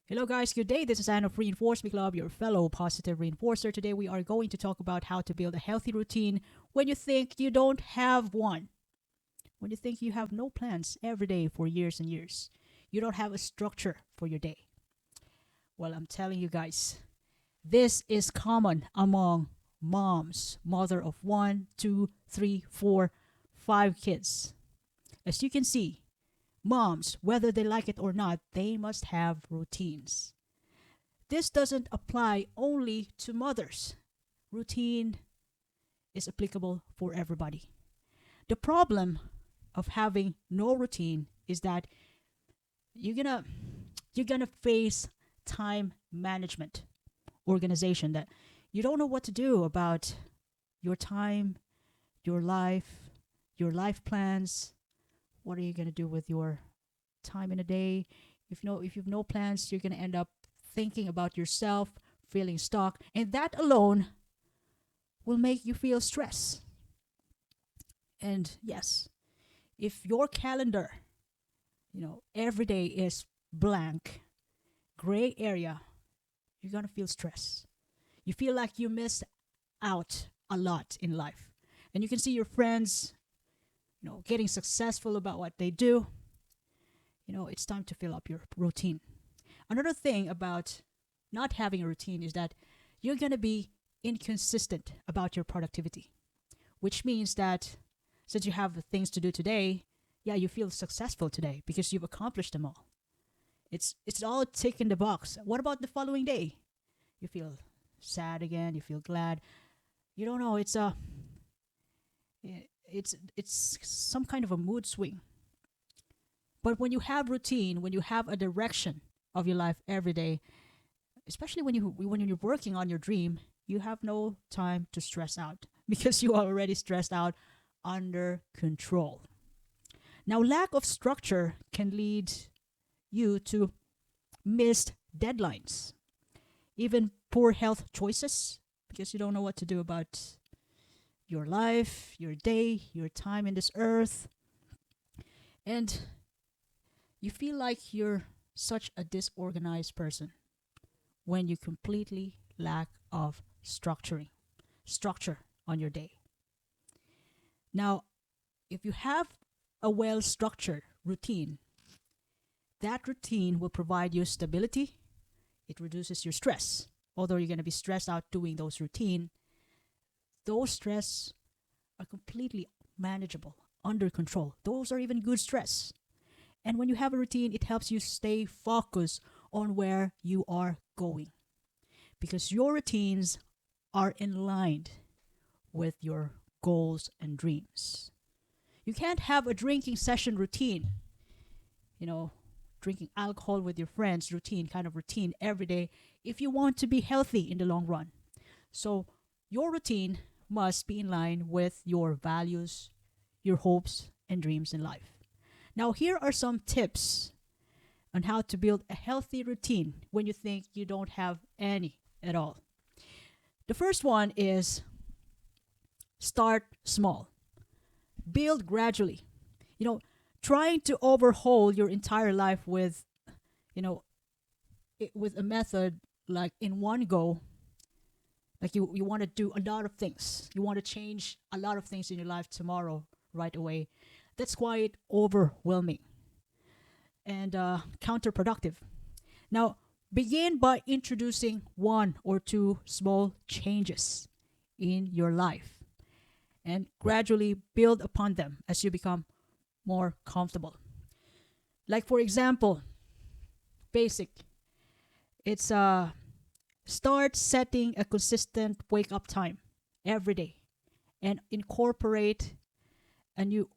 Hello, guys. Good day. This is Anna of Reinforce Me Club, your fellow positive reinforcer. Today, we are going to talk about how to build a healthy routine when you think you don't have one. When you think you have no plans every day for years and years. You don't have a structure for your day. Well, I'm telling you guys, this is common among moms, mother of one, two, three, four, five kids. As you can see, moms, whether they like it or not, they must have routines. This doesn't apply only to mothers. Routine is applicable for everybody. The problem of having no routine is that you're gonna you're gonna face time management organization that you don't know what to do about your time, your life plans. What are you gonna do with your time in a day? If you've no plans, you're gonna end up thinking about yourself, feeling stuck, and that alone will make you feel stress. And yes, if your calendar, every day is blank, gray area, you're gonna feel stress. You feel like you miss out a lot in life. And you can see your friends, getting successful about what they do. It's time to fill up your routine. Another thing about not having a routine is that you're going to be inconsistent about your productivity, which means that since you have things to do today, yeah, you feel successful today because you've accomplished them all. It's all tick in the box. What about the following day? You feel sad again, you feel glad. You don't know, it's some kind of a mood swing. But when you have routine, when you have a direction of your life every day, especially when you're working on your dream, you have no time to stress out because you are already stressed out under control. Now, lack of structure can lead you to missed deadlines, even poor health choices because you don't know what to do about your life, your day, your time in this earth. And you feel like you're such a disorganized person when you completely lack of structure on your day. Now, if you have a well structured routine, that routine will provide you stability. It reduces your stress. Although you're going to be stressed out doing those routine, those stress are completely manageable, under control. Those are even good stress. And when you have a routine, it helps you stay focused on where you are going because your routines are in line with your goals and dreams. You can't have a drinking session routine, you know, drinking alcohol with your friends routine, kind of routine every day if you want to be healthy in the long run. So your routine must be in line with your values, your hopes, and dreams in life. Now, here are some tips on how to build a healthy routine when you think you don't have any at all. The first one is start small, build gradually. You know, trying to overhaul your entire life with, you know, with a method like in one go, like you want to do a lot of things, you want to change a lot of things in your life tomorrow, right away. That's quite overwhelming and counterproductive. Now, begin by introducing one or two small changes in your life and gradually build upon them as you become more comfortable. Like, for example, basic, it's start setting a consistent wake up time every day and incorporate a new,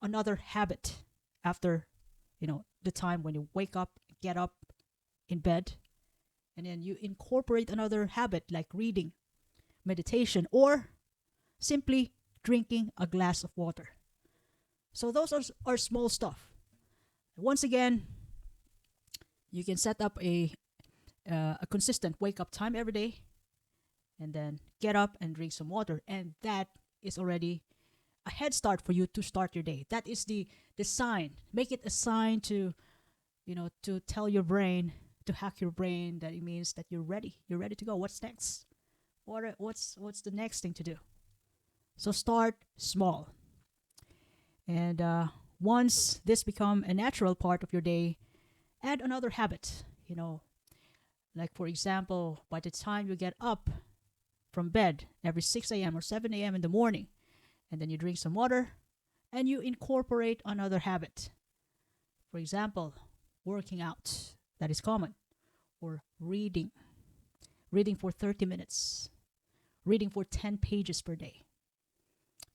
another habit after, the time when you wake up, get up in bed, and then you incorporate another habit like reading, meditation, or simply drinking a glass of water. So those are small stuff. Once again, you can set up a consistent wake up time every day and then get up and drink some water, and that is already a head start for you to start your day. That is the sign. Make it a sign to, to tell your brain to hack your brain that it means that you're ready. You're ready to go. What's next? What's the next thing to do? So start small. And once this become a natural part of your day, add another habit. Like for example, by the time you get up from bed every 6 a.m. or 7 a.m. in the morning, and then you drink some water, and you incorporate another habit. For example, working out. That is common. Or reading for 30 minutes, reading for 10 pages per day.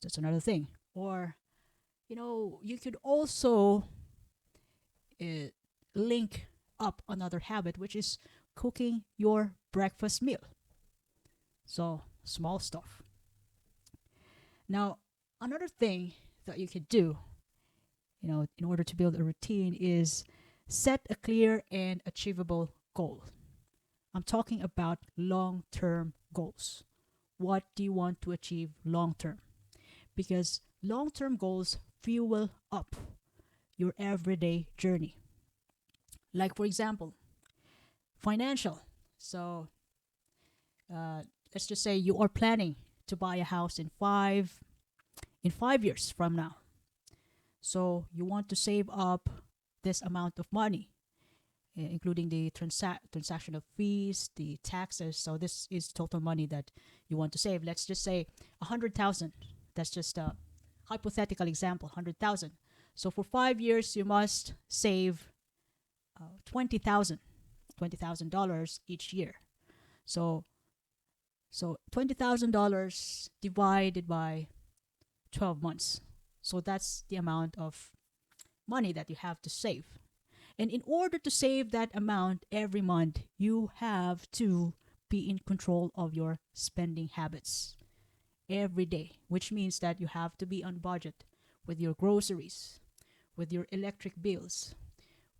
That's another thing. Or, you could also uh, link up another habit, which is cooking your breakfast meal. So, small stuff. Now, another thing that you could do, in order to build a routine is set a clear and achievable goal. I'm talking about long term goals. What do you want to achieve long term? Because long term goals fuel up your everyday journey. Like, for example, financial. So, uh, let's just say you are planning to buy a house in 5 years from now. So, you want to save up this amount of money, including the transactional fees, the taxes. So this is total money that you want to save. Let's just say 100,000. That's just a hypothetical example. 100,000. So for 5 years, you must save 20,000, $20,000 each year. So $20,000 divided by 12 months. So that's the amount of money that you have to save. And in order to save that amount every month, you have to be in control of your spending habits every day, which means that you have to be on budget with your groceries, with your electric bills,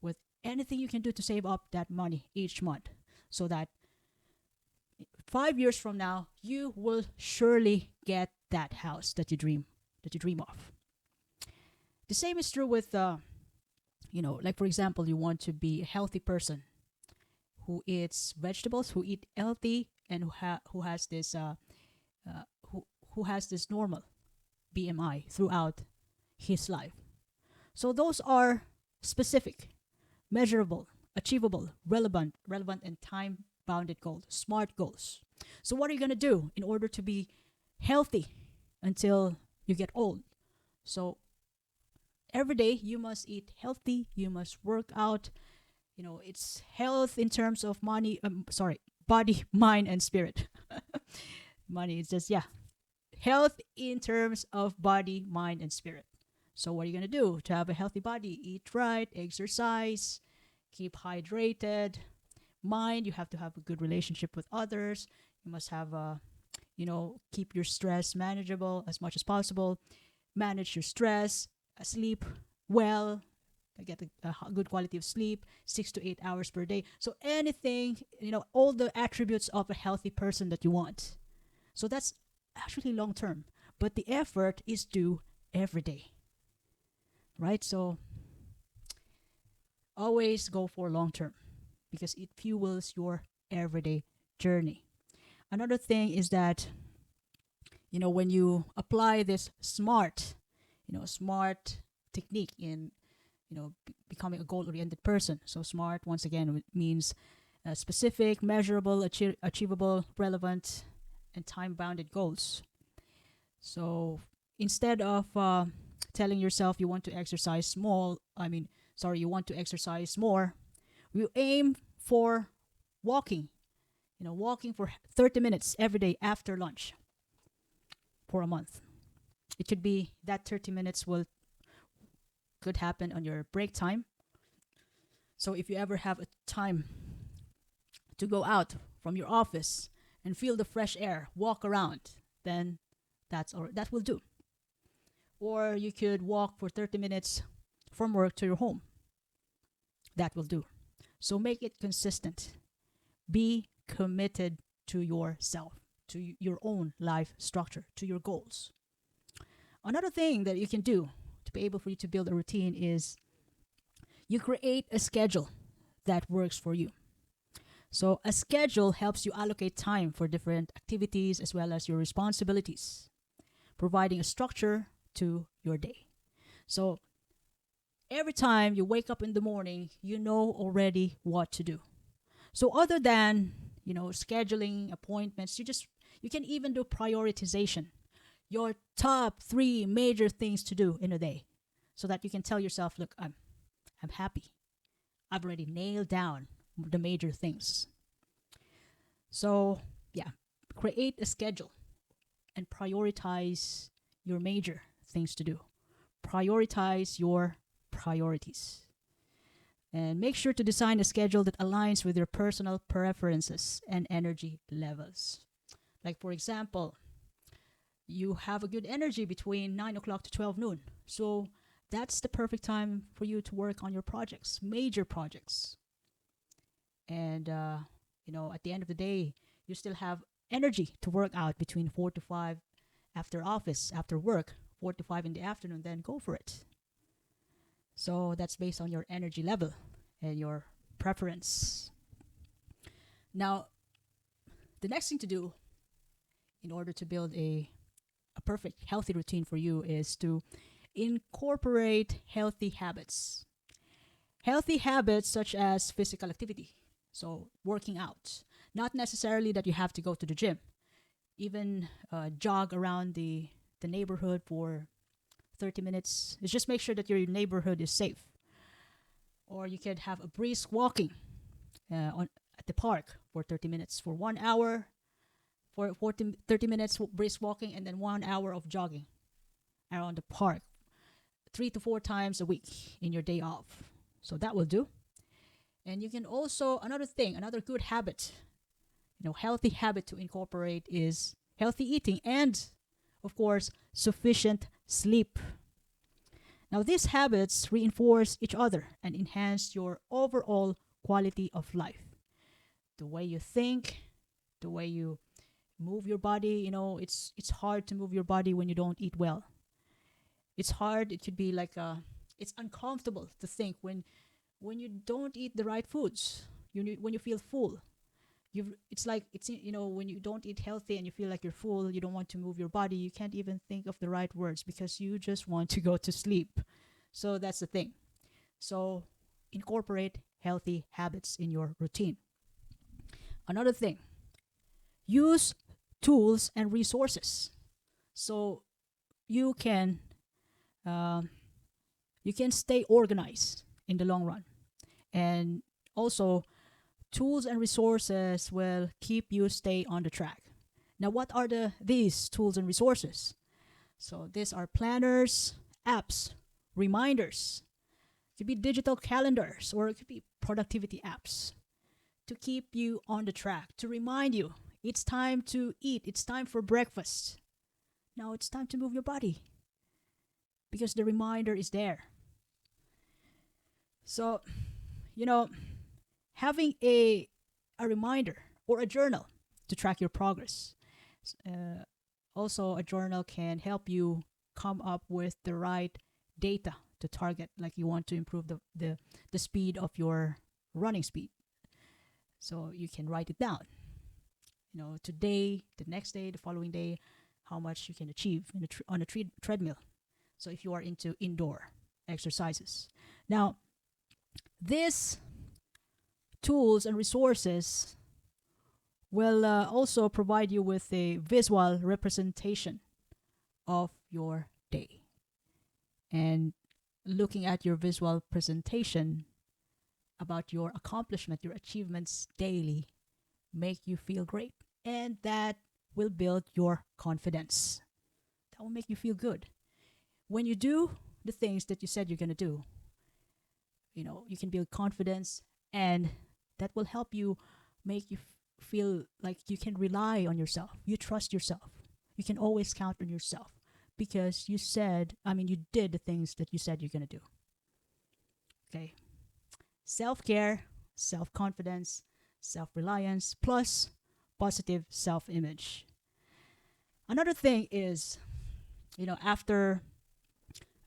with anything you can do to save up that money each month, so that 5 years from now you will surely get that house that you dream of. The same is true with like for example, you want to be a healthy person who eats vegetables, who eat healthy, and uh, who has this normal BMI throughout his life. So those are specific, measurable, achievable, relevant, and time-bounded goals, smart goals. So what are you gonna do in order to be healthy until you get old? So every day you must eat healthy, you must work out. It's health in terms of body, mind, and spirit. Money is just, yeah, health in terms of body, mind, and spirit. So what are you going to do to have a healthy body? Eat right, exercise, keep hydrated. Mind, you have to have a good relationship with others. You must have keep your stress manageable as much as possible. Manage your stress, sleep well, get a good quality of sleep, 6 to 8 hours per day. So anything, all the attributes of a healthy person that you want. So that's actually long term, but the effort is due every day, right? So always go for long term because it fuels your everyday journey. Another thing is that, when you apply this smart technique in, becoming a goal-oriented person. So smart, once again, means specific, measurable, achievable, relevant, and time-bounded goals. So instead of telling yourself you want to exercise you want to exercise more, you aim for walking, walking for 30 minutes every day after lunch for a month. It could be that 30 minutes could happen on your break time. So if you ever have a time to go out from your office and feel the fresh air, walk around, then that will do. Or you could walk for 30 minutes from work to your home. That will do. So make it consistent. Be committed to yourself, to your own life structure, to your goals. Another thing that you can do to be able for you to build a routine is you create a schedule that works for you. So a schedule helps you allocate time for different activities as well as your responsibilities, providing a structure to your day. So every time you wake up in the morning, you know already what to do. So other than, scheduling appointments, you can even do prioritization. Your top 3 major things to do in a day so that you can tell yourself, look, I'm happy. I've already nailed down the major things. So, yeah, create a schedule and prioritize your major things to do. Prioritize your priorities. And make sure to design a schedule that aligns with your personal preferences and energy levels. Like, for example, you have a good energy between 9 o'clock to 12 noon. So that's the perfect time for you to work on your projects, major projects. And, at the end of the day, you still have energy to work out between 4 to 5 after office, after work, 4 to 5 in the afternoon, then go for it. So that's based on your energy level and your preference. Now, the next thing to do in order to build a perfect healthy routine for you is to incorporate healthy habits. Healthy habits such as physical activity, so working out. Not necessarily that you have to go to the gym. Even jog around the neighborhood for 30 minutes. Just make sure that your neighborhood is safe. Or you could have a brisk walking at the park for 30 minutes. For 1 hour, for 30 minutes brisk walking, and then 1 hour of jogging around the park 3 to 4 times a week in your day off. So that will do. And you can also, another good habit, healthy habit to incorporate is healthy eating and, of course, sufficient sleep. Now, these habits reinforce each other and enhance your overall quality of life. The way you think, the way you move your body, it's hard to move your body when you don't eat well. It's hard. It could be like it's uncomfortable to think when you don't eat the right foods. When you feel full, when you don't eat healthy and you feel like you're full, you don't want to move your body. You can't even think of the right words because you just want to go to sleep. So that's the thing. So incorporate healthy habits in your routine. Another thing, use tools and resources so you can stay organized in the long run. And also, tools and resources will keep you stay on the track. Now, what are these tools and resources? So these are planners, apps, reminders. It could be digital calendars or it could be productivity apps to keep you on the track, to remind you it's time to eat, it's time for breakfast. Now it's time to move your body because the reminder is there. So, having a reminder or a journal to track your progress. Also, a journal can help you come up with the right data to target, like you want to improve the speed of your running speed. So you can write it down. Today, the next day, the following day, how much you can achieve on a treadmill. So if you are into indoor exercises. Now, these tools and resources will also provide you with a visual representation of your day. And looking at your visual presentation about your accomplishment, your achievements daily, make you feel great. And that will build your confidence. That will make you feel good. When you do the things that you said you're going to do, you can build confidence, and that will help you make you feel like you can rely on yourself. You trust yourself. You can always count on yourself because you did the things that you said you're going to do. Okay. Self-care, self-confidence, self-reliance, plus positive self-image. Another thing is, after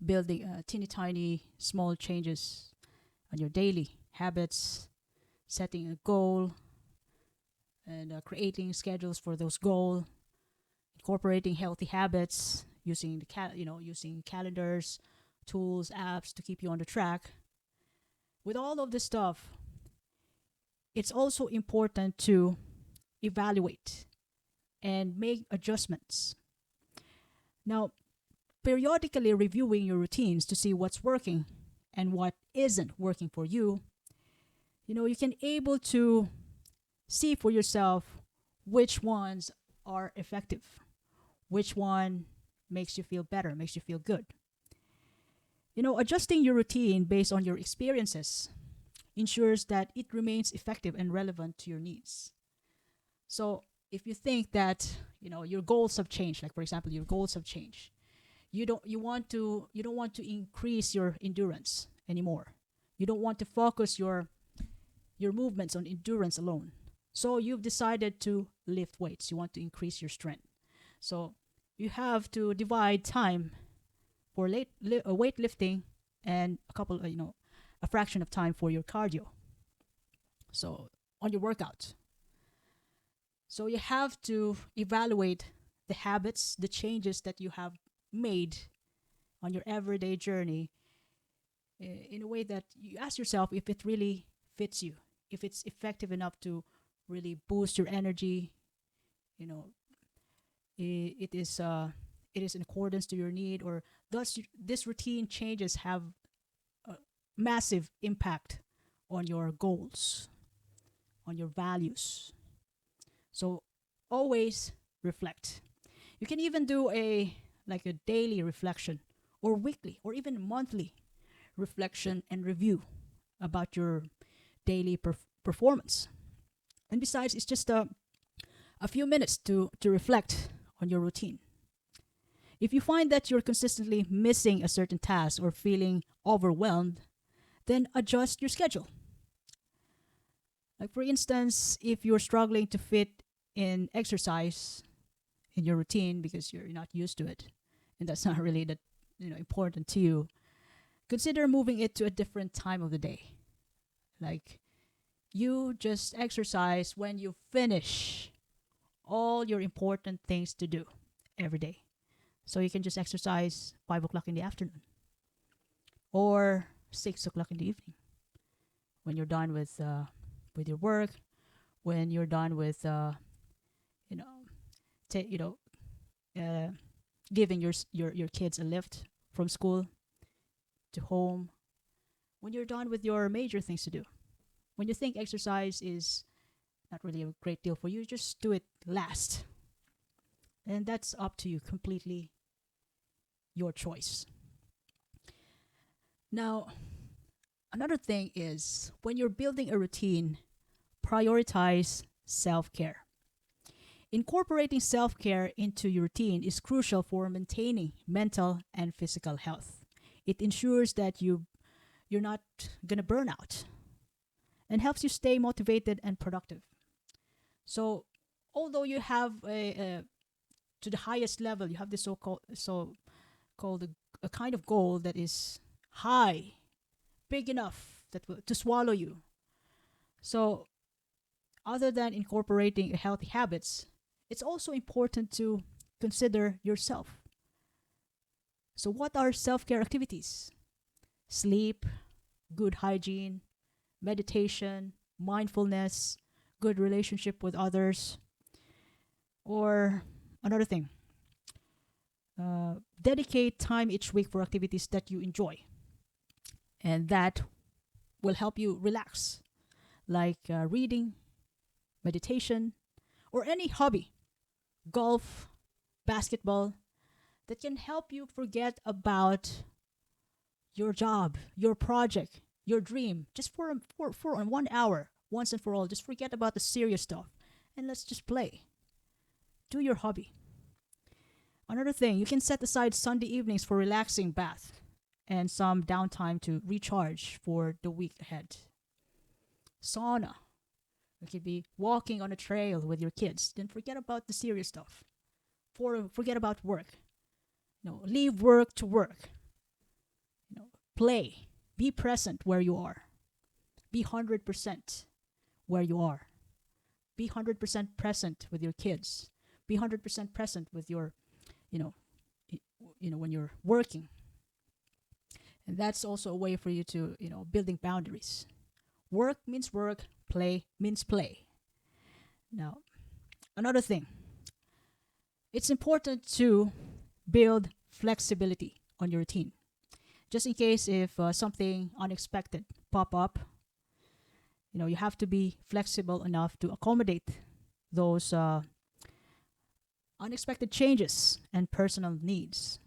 building teeny tiny small changes on your daily habits, setting a goal, and creating schedules for those goals, incorporating healthy habits, using using calendars, tools, apps to keep you on the track. With all of this stuff, it's also important to evaluate and make adjustments. Now, periodically reviewing your routines to see what's working and what isn't working for you, you can able to see for yourself which ones are effective, which one makes you feel better, makes you feel good. Adjusting your routine based on your experiences ensures that it remains effective and relevant to your needs. So if you think that your goals have changed, like for example your goals have changed, you don't want to increase your endurance anymore. You don't want to focus your movements on endurance alone. So you've decided to lift weights. You want to increase your strength. So you have to divide time for weightlifting and a fraction of time for your cardio. So on your workout. So you have to evaluate the habits, the changes that you have made on your everyday journey in a way that you ask yourself if it really fits you, if it's effective enough to really boost your energy. You know, it is in accordance to your need, or thus this routine changes have a massive impact on your goals, on your values. So always reflect. You can even do a daily reflection, or weekly, or even monthly reflection and review about your daily performance. And besides, it's just a few minutes to reflect on your routine. If you find that you're consistently missing a certain task or feeling overwhelmed, then adjust your schedule. Like for instance, if you're struggling to fit in exercise in your routine because you're not used to it, and that's not really that important to you, consider moving it to a different time of the day. Like you just exercise when you finish all your important things to do every day. So you can just exercise 5 o'clock in the afternoon or 6 o'clock in the evening when you're done with your work, when you're done with you know ta- you know uh, giving your kids a lift from school to home, when you're done with your major things to do. When you think exercise is not really a great deal for you, just do it last. And that's up to you, completely your choice. Now, another thing is when you're building a routine, prioritize self care. Incorporating self care into your routine is crucial for maintaining mental and physical health. It ensures that you're not gonna burn out and helps you stay motivated and productive. So, although you have a to the highest level, you have this so called a kind of goal that is high, big enough to swallow you. So, other than incorporating healthy habits, it's also important to consider yourself. So, what are self care activities? Sleep, good hygiene, meditation, mindfulness, good relationship with others, or another thing, dedicate time each week for activities that you enjoy and that will help you relax, like reading, meditation, or any hobby, golf, basketball, that can help you forget about your job, your project, your dream, just for 1 hour, once and for all. Just forget about the serious stuff and let's just play. Do your hobby. Another thing, you can set aside Sunday evenings for relaxing bath and some downtime to recharge for the week ahead. Sauna. It could be walking on a trail with your kids. Then forget about the serious stuff. Forget about work. Leave work to work. Play. Be present where you are. Be 100% where you are. Be 100% present with your kids. Be 100% present with your, you know, when you're working. And that's also a way for you to, building boundaries. Work means work, play means play. Now, another thing, it's important to build flexibility on your routine. Just in case if something unexpected pop up, you have to be flexible enough to accommodate those unexpected changes and personal needs.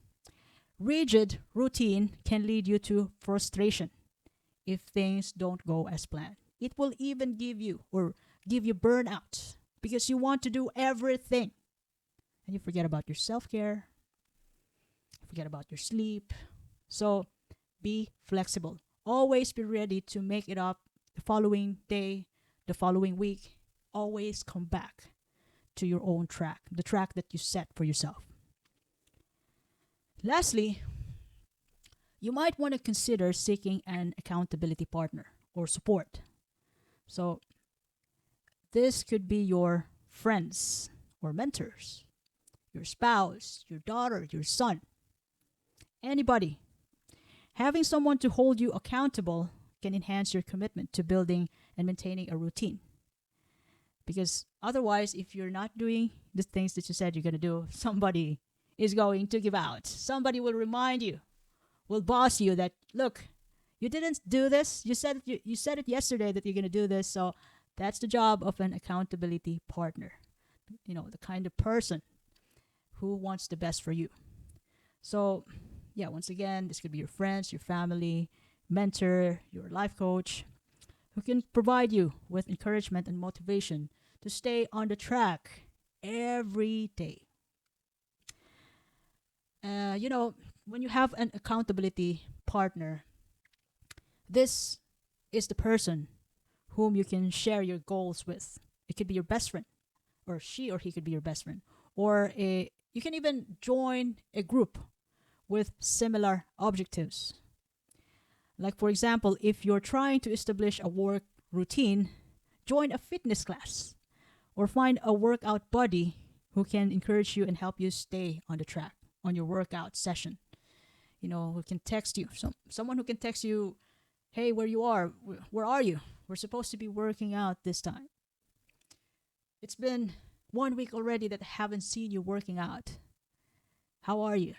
Rigid routine can lead you to frustration if things don't go as planned. It will even give you burnout because you want to do everything and you forget about your self-care, you forget about your sleep. So be flexible. Always be ready to make it up the following day, the following week. Always come back to your own track, the track that you set for yourself. Lastly, you might want to consider seeking an accountability partner or support. So, this could be your friends or mentors, your spouse, your daughter, your son, anybody. Having someone to hold you accountable can enhance your commitment to building and maintaining a routine. Because otherwise, if you're not doing the things that you said you're going to do, somebody is going to give out. Somebody will remind you, will boss you that, look, you didn't do this. You said it yesterday that you're going to do this. So that's the job of an accountability partner. The kind of person who wants the best for you. So, yeah, once again, this could be your friends, your family, mentor, your life coach, who can provide you with encouragement and motivation to stay on the track every day. When you have an accountability partner, this is the person whom you can share your goals with. It could be your best friend, or she or he could be your best friend. Or you can even join a group with similar objectives. Like, for example, if you're trying to establish a work routine, join a fitness class or find a workout buddy who can encourage you and help you stay on the track on your workout session. Who can text you. Someone who can text you, hey, where you are, where are you? We're supposed to be working out this time. It's been 1 week already that I haven't seen you working out. How are you?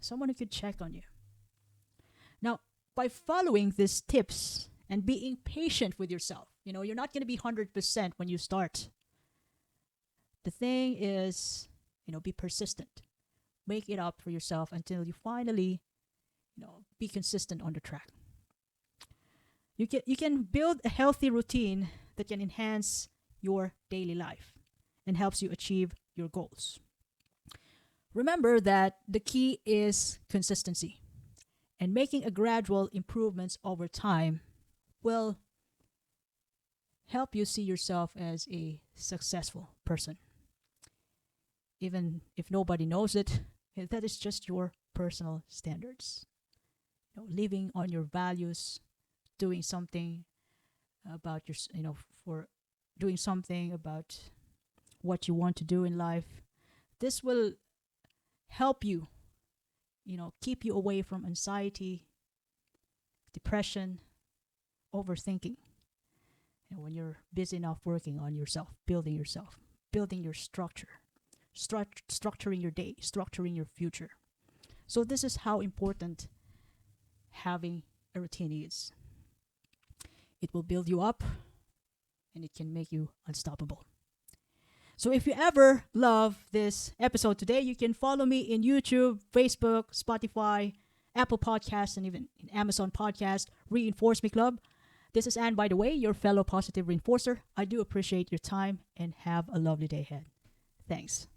Someone who could check on you. Now, by following these tips and being patient with yourself, you're not going to be 100% when you start. The thing is, be persistent. Make it up for yourself until you finally, be consistent on the track. You can build a healthy routine that can enhance your daily life and helps you achieve your goals. Remember that the key is consistency, and making a gradual improvements over time will help you see yourself as a successful person. Even if nobody knows it, that is just your personal standards. Living on your values, doing something about your, for doing something about what you want to do in life. This will help you, keep you away from anxiety, depression, overthinking. When you're busy enough working on yourself, building your structure, structuring your day, structuring your future. So this is how important having a routine is. It will build you up and it can make you unstoppable. So if you ever love this episode today, you can follow me in YouTube, Facebook, Spotify, Apple Podcasts, and even in Amazon Podcast, Reinforce Me Club. This is Anne, by the way, your fellow positive reinforcer. I do appreciate your time and have a lovely day ahead. Thanks.